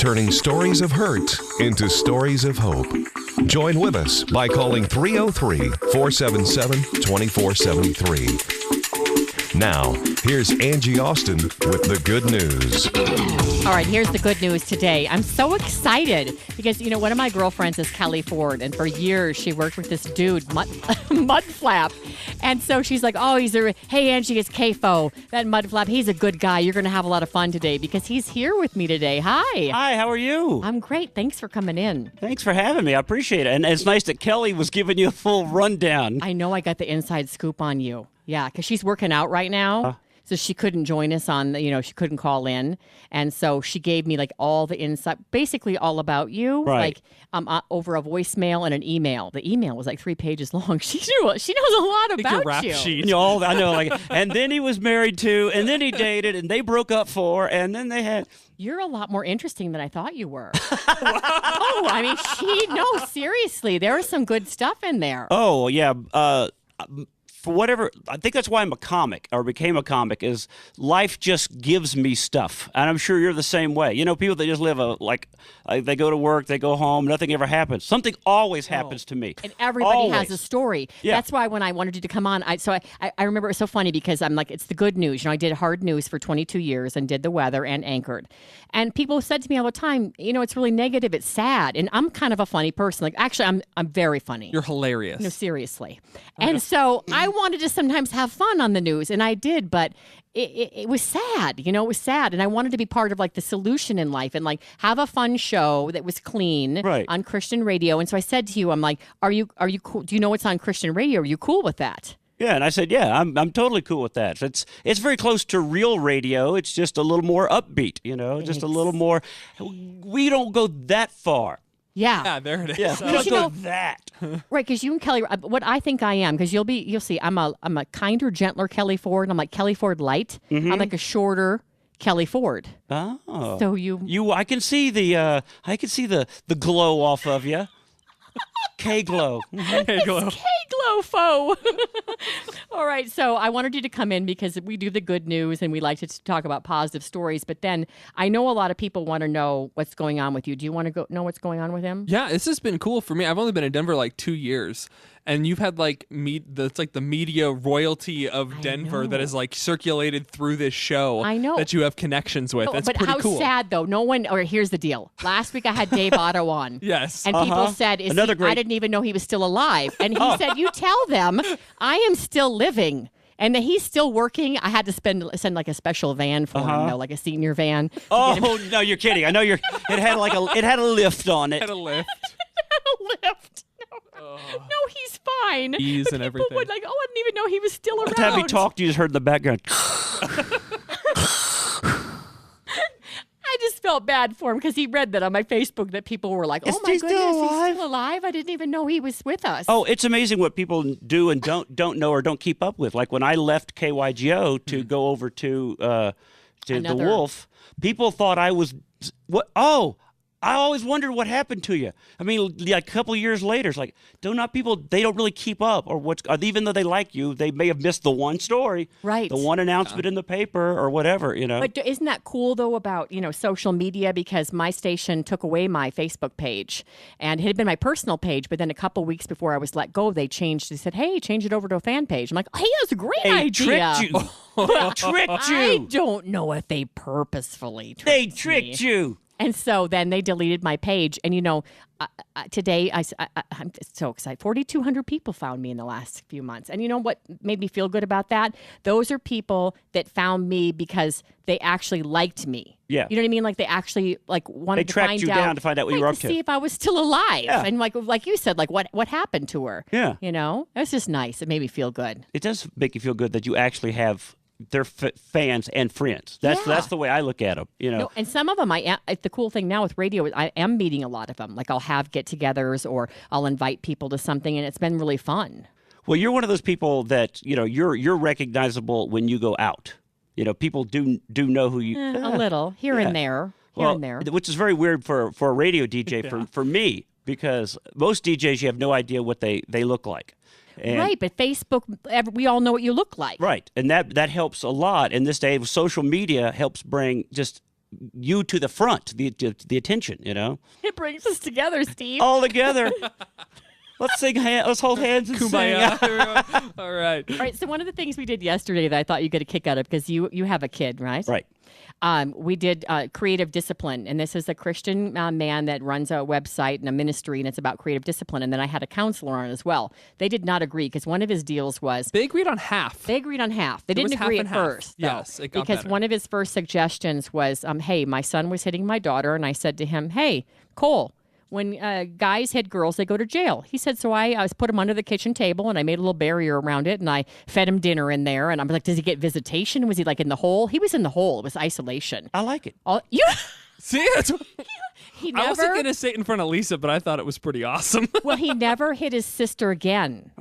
turning stories of hurt into stories of hope. Join with us by calling 303-477-2473. Now, here's Angie Austin with the good news. All right, here's the good news today. I'm so excited because, one of my girlfriends is Kelly Ford, and for years she worked with this dude, MudFlap. And so she's like, hey, Angie, it's KFO. That MudFlap, he's a good guy. You're going to have a lot of fun today because he's here with me today. Hi. Hi, how are you? I'm great. Thanks for coming in. Thanks for having me. I appreciate it. And it's nice that Kelly was giving you a full rundown. I know I got the inside scoop on you. Yeah, because she's working out right now. So she couldn't join us on, she couldn't call in. And so she gave me all the insight, basically all about you. Right. Over a voicemail and an email. The email was 3 pages long. She knows a lot about rap you. sheet. I know. And then he was married to, and then he dated, and they broke up for, and then they had... You're a lot more interesting than I thought you were. Seriously. There was some good stuff in there. Oh, yeah. For whatever, I think that's why I'm a comic or became a comic, is life just gives me stuff. And I'm sure you're the same way. People that just live they go to work, they go home, nothing ever happens. Something always happens to me. And everybody always has a story. Yeah. That's why when I wanted you to come on, I remember it was so funny because I'm it's the good news. I did hard news for 22 years and did the weather and anchored. And people said to me all the time, it's really negative, it's sad. And I'm kind of a funny person. Actually, I'm very funny. You're hilarious. No, seriously. And so I wanted to sometimes have fun on the news, and I did, but it was sad. It was sad, and I wanted to be part of the solution in life and have a fun show that was clean on Christian radio. And so I said to you, I'm like, are you cool? Do you know what's on Christian radio? Are you cool with that? Yeah, and I said, yeah, I'm totally cool with that. It's very close to real radio. It's just a little more upbeat, just a little more. We don't go that far. Yeah, there it is. Yeah, we don't go that. Right, because you and Kelly, what I think I am, because you'll see, I'm a kinder, gentler Kelly Ford. I'm like Kelly Ford light. Mm-hmm. I'm like a shorter Kelly Ford. Oh, so I can see the glow off of you. K-glow. K-glow foe. All right, so I wanted you to come in because we do the good news and we like to talk about positive stories. But then I know a lot of people want to know what's going on with you. Do you want to know what's going on with him? Yeah, this has been cool for me. I've only been in Denver 2 years. And you've had the media royalty of Denver that is circulated through this show. I know. That you have connections with. It's but pretty cool. How sad though. No one. Or here's the deal. Last week I had Dave Otto on. Yes. And people said, I didn't even know he was still alive. And he said, you tell them I am still living. And that he's still working. I had to send a special van for him, though, a senior van. Oh no, you're kidding! I know it had it had a lift on it. It had a lift. A lift. No, he's fine. Ease but and people everything. would I didn't even know he was still around. By the time he talked, you just heard in the background. I just felt bad for him because he read that on my Facebook that people were like, "Oh my goodness, he's still alive! I didn't even know he was with us." Oh, it's amazing what people do and don't know or don't keep up with. Like when I left KYGO to go over to the Wolf, people thought I was what? Oh. I always wondered what happened to you. I mean, a couple of years later, it's they don't really keep up, or even though they like you, they may have missed the one story, right? The one announcement in the paper or whatever, But isn't that cool though about social media? Because my station took away my Facebook page, and it had been my personal page, but then a couple weeks before I was let go, they changed. They said, "Hey, change it over to a fan page." I'm like, "Hey, that's a great idea." Tricked you. They tricked you. I don't know if they purposefully tricked They tricked you. And so then they deleted my page. And, today I'm so excited. 4,200 people found me in the last few months. And you know what made me feel good about that? Those are people that found me because they actually liked me. Yeah. You know what I mean? They actually wanted to find out. They tracked you down to find out what you were up to. See if I was still alive. Yeah. And like you said, what happened to her? Yeah. That's just nice. It made me feel good. It does make you feel good that you actually have their fans and friends. That's the way I look at them. No, and some of them, the cool thing now with radio is I am meeting a lot of them. I'll have get-togethers or I'll invite people to something, and it's been really fun. Well, you're one of those people that you're recognizable when you go out. People do know who you. A little here and there, which is very weird for a radio DJ for me, because most DJs you have no idea what they look like. Right, but Facebook, we all know what you look like. Right, and that helps a lot. In this day, social media helps bring just you to the front, the attention, It brings us together, Steve. all together. Let's sing. Let's hold hands and Kumbaya. sing. All right. All right. So one of the things we did yesterday that I thought you'd get a kick out of, because you have a kid, right? Right. We did creative discipline, and this is a Christian man that runs a website and a ministry, and it's about creative discipline. And then I had a counselor on as well. They did not agree because one of his deals was They agreed on half. They didn't was agree half at and half. first. though, Yes, it got because better. one of his first suggestions was, "Hey, my son was hitting my daughter, and I said to him, 'Hey, Cole, when guys hit girls, they go to jail.' He said, so I put him under the kitchen table, and I made a little barrier around it, and I fed him dinner in there. And I'm like, does he get visitation? Was he like in the hole? He was in the hole. It was isolation. I like it. You." See, that's He I wasn't never. going to say it in front of Lisa, but I thought it was pretty awesome. Well, he never hit his sister again.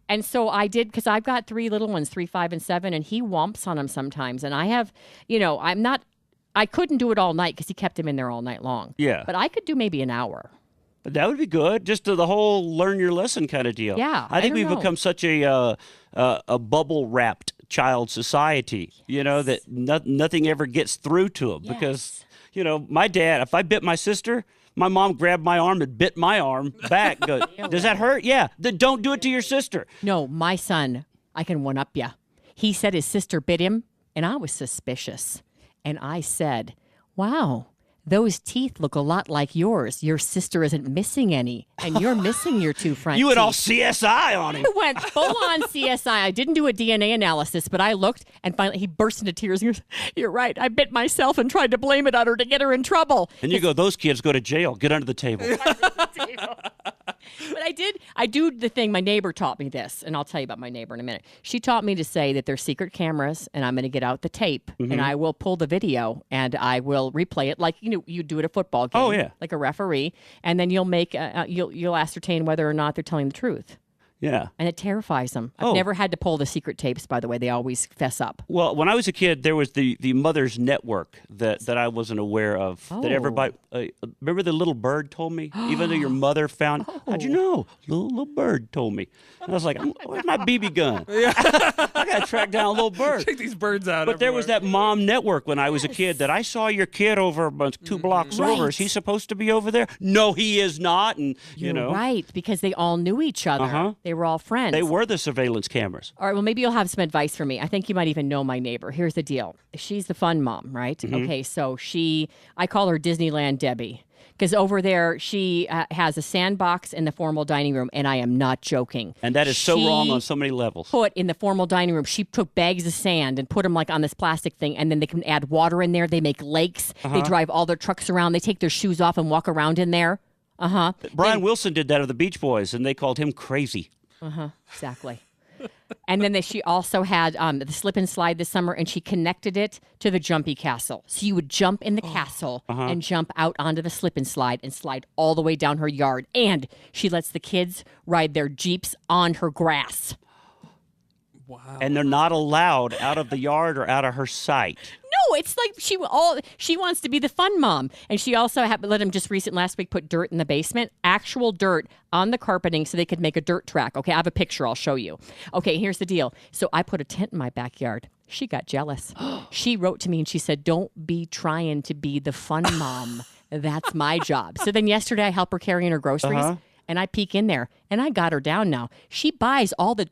And so I did, because I've got 3 little ones, 3, 5, and 7, and he whomps on them sometimes. And I have, I couldn't do it all night because he kept him in there all night long. Yeah. But I could do maybe an hour. That would be good. Just the whole learn your lesson kind of deal. Yeah, I think I don't we've know. become such a bubble wrapped child society. That nothing ever gets through to them because my dad. If I bit my sister, my mom grabbed my arm and bit my arm back. Goes, does that hurt? Yeah. Then don't do it to your sister. No, my son, I can one-up you. He said his sister bit him, and I was suspicious. And I said, wow, those teeth look a lot like yours. Your sister isn't missing any, and you're missing your 2 front You went teeth. all CSI on him. I went full on CSI. I didn't do a DNA analysis, but I looked, and finally he burst into tears. He goes, "You're right. I bit myself and tried to blame it on her to get her in trouble." And you go, those kids go to jail. Get under the table. But I do the thing. My neighbor taught me this, and I'll tell you about my neighbor in a minute. She taught me to say that there's secret cameras, and I'm going to get out the tape, and I will pull the video, and I will replay it like you do at a football game. Oh, yeah. Like a referee, and then you'll make you'll ascertain whether or not they're telling the truth. Yeah. And it terrifies them. I've Oh. never had to pull the secret tapes, by the way. They always fess up. Well, when I was a kid, there was the Mother's Network that I wasn't aware of. Oh. That everybody remember the little bird told me. Even though your mother found, how'd you know? Little bird told me. And I was like, where's my BB gun? I gotta track down a little bird. Take these birds out. But there was that Mom Network when I was a kid that I saw your kid over about 2 blocks over. Is he supposed to be over there? No, he is not. And You're right, because they all knew each other. Uh-huh. They were all friends. they were the surveillance cameras. All right, well, maybe you'll have some advice for me. I think you might even know my neighbor. Here's the deal. She's the fun mom, right? Mm-hmm. Okay, so I call her Disneyland Debbie. Because over there, she has a sandbox in the formal dining room, and I am not joking. And that is so wrong She on so many levels. Put in the formal dining room, she took bags of sand and put them like on this plastic thing, and then they can add water in there. They make lakes. They drive all their trucks around. They take their shoes off and walk around in there. Brian Wilson did that of the Beach Boys, and they called him crazy. Exactly. And then she also had the slip and slide this summer, and she connected it to the jumpy castle. So you would jump in the castle and jump out onto the slip and slide all the way down her yard. And she lets the kids ride their Jeeps on her grass. Wow. And they're not allowed out of the yard or out of her sight. No, it's like she wants to be the fun mom. And she also let him last week put dirt in the basement, actual dirt on the carpeting so they could make a dirt track. Okay, I have a picture I'll show you. Okay, here's the deal. So I put a tent in my backyard. She got jealous. She wrote to me and she said, "Don't be trying to be the fun mom. That's my job." So then yesterday I help her carry in her groceries and I peek in there and I got her down now. She buys all the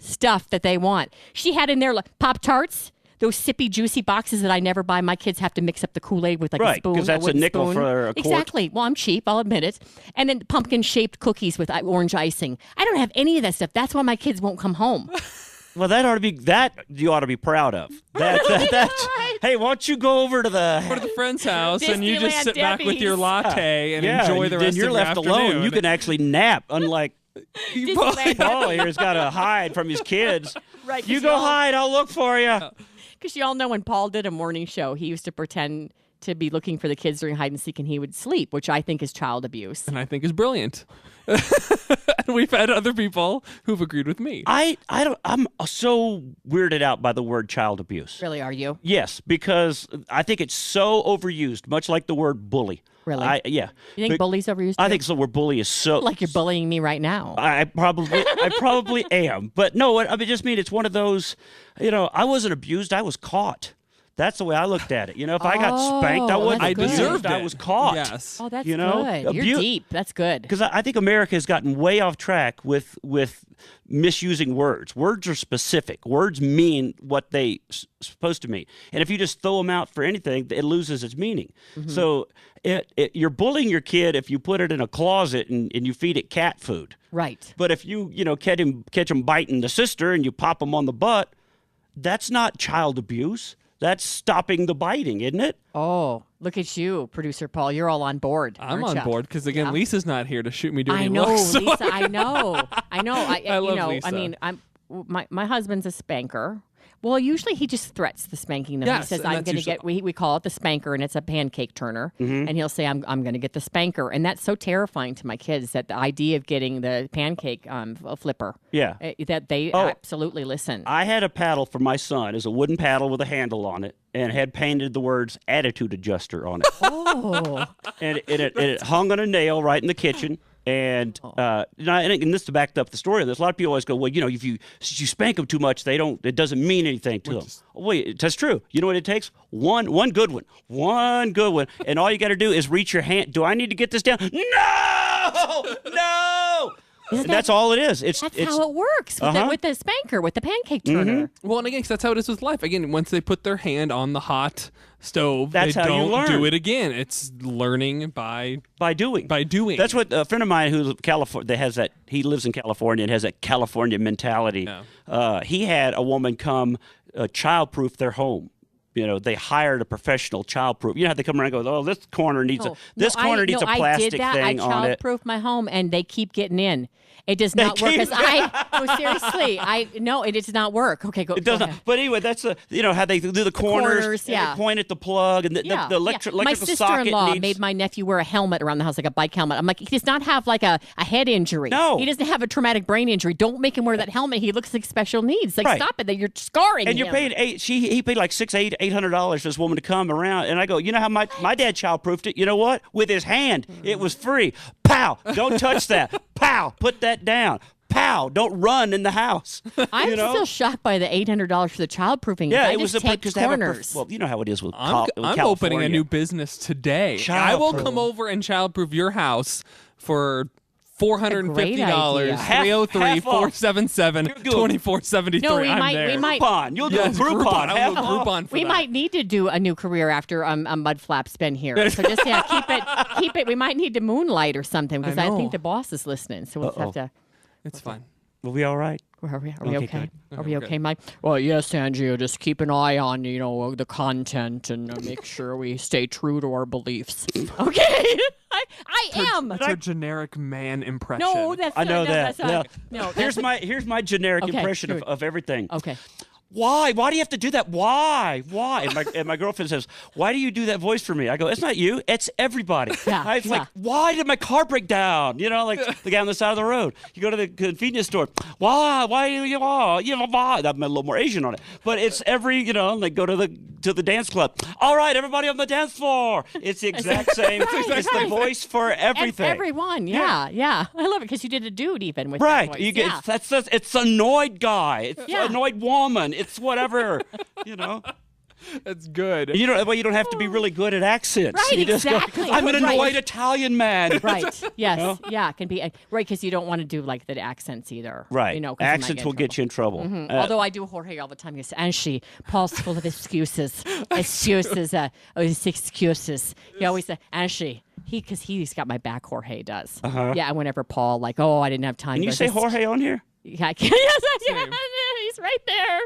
stuff that they want. She had in there like Pop-Tarts, those sippy, juicy boxes that I never buy. My kids have to mix up the Kool-Aid with like a Right, spoon. 'cause that's a wooden nickel spoon. for a quart. Exactly. Well, I'm cheap, I'll admit it. And then pumpkin-shaped cookies with orange icing. I don't have any of that stuff. That's why my kids won't come home. Well, that you ought to be proud of. Hey, why don't you go over to the Go to the friend's house and you just Disneyland sit back with your Debbie's. latte and enjoy the then rest you're of left your alone. afternoon. You can actually nap, unlike Disneyland Paul here's got to hide from his kids. Right, 'cause You go y'all- hide, I'll look for you. Because you all know when Paul did a morning show, he used to pretend to be looking for the kids during hide and seek and he would sleep, which I think is child abuse. and I think is brilliant. And we've had other people who've agreed with me. I'm so weirded out by the word child abuse. Really, are you? Yes, because I think it's so overused, much like the word bully. Really? Yeah. You think bully's overused? I too? think so. Word bully is so Like you're bullying me right now. I probably am, but no. I just mean it's one of those. I wasn't abused. I was caught. That's the way I looked at it. You know, if I got spanked, I wasn't I abused. deserved I it. was caught. Yes. Oh, that's You know, good. You're deep. That's good. Because I think America has gotten way off track with misusing words. Words are specific. Words mean what they supposed to mean. And if you just throw them out for anything, it loses its meaning. So you're bullying your kid if you put it in a closet and you feed it cat food. Right. But if you catch him biting the sister and you pop him on the butt, that's not child abuse. That's stopping the biting, isn't it? Oh, look at you, producer Paul. You're all on board. I'm aren't on ya? board because again, Lisa's not here to shoot me dirty I know, looks. So Lisa. I know. I love Lisa. I mean, my husband's a spanker. Well, usually he just threats the spanking them. Yes, He says, and I'm that's going to usually- get, we call it the spanker, and it's a pancake turner. Mm-hmm. And he'll say, I'm going to get the spanker. And that's so terrifying to my kids, that the idea of getting the pancake flipper, Yeah. that they absolutely listen. I had a paddle for my son. It's a wooden paddle with a handle on it and had painted the words attitude adjuster on it. Oh. And it hung on a nail right in the kitchen. And and this to back up the story of this, a lot of people always go, well, if you spank them too much, it doesn't mean anything to them. Oh, wait, that's true. You know what it takes? One good one, and all you got to do is reach your hand. Do I need to get this down? No. And that's all it is. It's how it works with the spanker, with the pancake turner. Well, and again, 'cause that's how it is with life. Again, once they put their hand on the hot stove, That's they how you don't learn. do it again. It's learning by doing. That's what a friend of mine who's California has that. He lives in California and has that California mentality. Yeah. He had a woman come childproof their home. They hired a professional childproof. You know how they come around and go, oh, this corner needs a plastic I did thing that. on it. I childproofed my home, and they keep getting in. It does not work. Seriously, it does not work. Okay, go. It does go not. ahead. But anyway, that's how they do the corners. And they point at the plug and the electrical My socket sister-in-law needs. made my nephew wear a helmet around the house, like a bike helmet. I'm like, he does not have like a head injury. No. He doesn't have a traumatic brain injury. Don't make him wear that helmet. He looks like special needs. Like, Right. stop it. That you're scarring And him. you're paying he paid like $800 for this woman to come around. And I go, you know how my dad childproofed it? You know what? With his hand. It was free. Pow! Don't touch that. Pow! Put that down. Pow! Don't run in the house. I'm still shocked by the $800 for the childproofing. Yeah, I it was just a taped because corners. well, you know how it is with I'm California. opening a new business today. I will Childproof. come over and childproof your house for $450. Great idea. 303-477-2473. No, we I'm might- there. we might- Groupon. You'll do Yes, a Groupon. I'll Half do a off. Groupon for We that. might need to do a new career after MudFlap's been here. So just keep it. We might need to moonlight or something, because I know. think the boss is listening. So we'll have to. It's fine. We'll be all right. Are we Okay, okay? good. Are we Okay, okay, Mike? Well, yes, Angie. Just keep an eye on the content and make sure we stay true to our beliefs. Okay, I am. That's a generic man impression. No, that's I know no, that. That's not, no, Here's my generic Okay, impression good. of everything. Okay. Why? Why do you have to do that? Why? And my girlfriend says, why do you do that voice for me? I go, it's not you. It's everybody. Yeah, It's like, why did my car break down? Like the guy on the side of the road. You go to the convenience store. Why? Why? I'm a little more Asian on it. But it's every, like go to the dance club. All right, everybody on the dance floor. It's the exact same. It's the voice for everything. Everyone. Yeah. I love it because you did a dude even with Right. that voice. You get yeah. it's annoyed guy. It's Yeah. annoyed woman. It's whatever. That's good. You don't have to be really good at accents. Right, You just go, exactly. I'm an Right. annoyed Italian man. Right. Yes. Yeah. It can be right because you don't want to do like the accents either. Right. 'cause you might Accents get will get you in trouble. Although I do Jorge all the time. He says, Angie, Paul's full of excuses. Excuses. Excuses. He always says, Angie, because he's got my back, Jorge does. Yeah, and whenever Paul, I didn't have time. Can you say Jorge on here? Yeah, I can. Yes, I can. He's right there.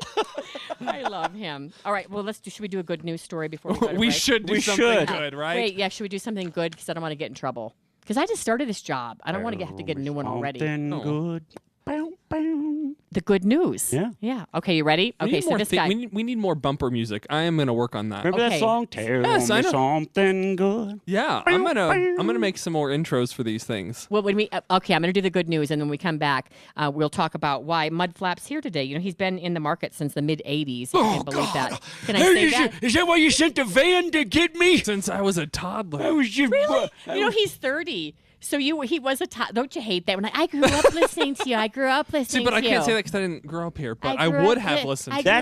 I love him. All right, well, should we do a good news story before we go to We break? should do We something should. good, right? Wait, yeah, should we do something good? Because I don't want to get in trouble. Because I just started this job. I don't want to have to get a new one already. Something Oh. good. Bow, bow. The good news. Yeah. Yeah. Okay, you ready? We Okay, need so more this guy. we need more bumper music. I am going to work on that. Remember Okay. that song? Tell Yes, I me know. something good. Yeah, I'm gonna make some more intros for these things. Well, when okay, I'm going to do the good news, and then when we come back, we'll talk about why MudFlap's here today. He's been in the market since the mid '80s. I can't believe that. Can I say that? Is that why you sent the van to get me? Since I was a toddler. I was just Really? He's 30. So he was a don't you hate that? When I grew up listening to you. I grew up listening See, but to I you. can't say that because I didn't grow up here. But I grew would up have li- listened I to grew it. up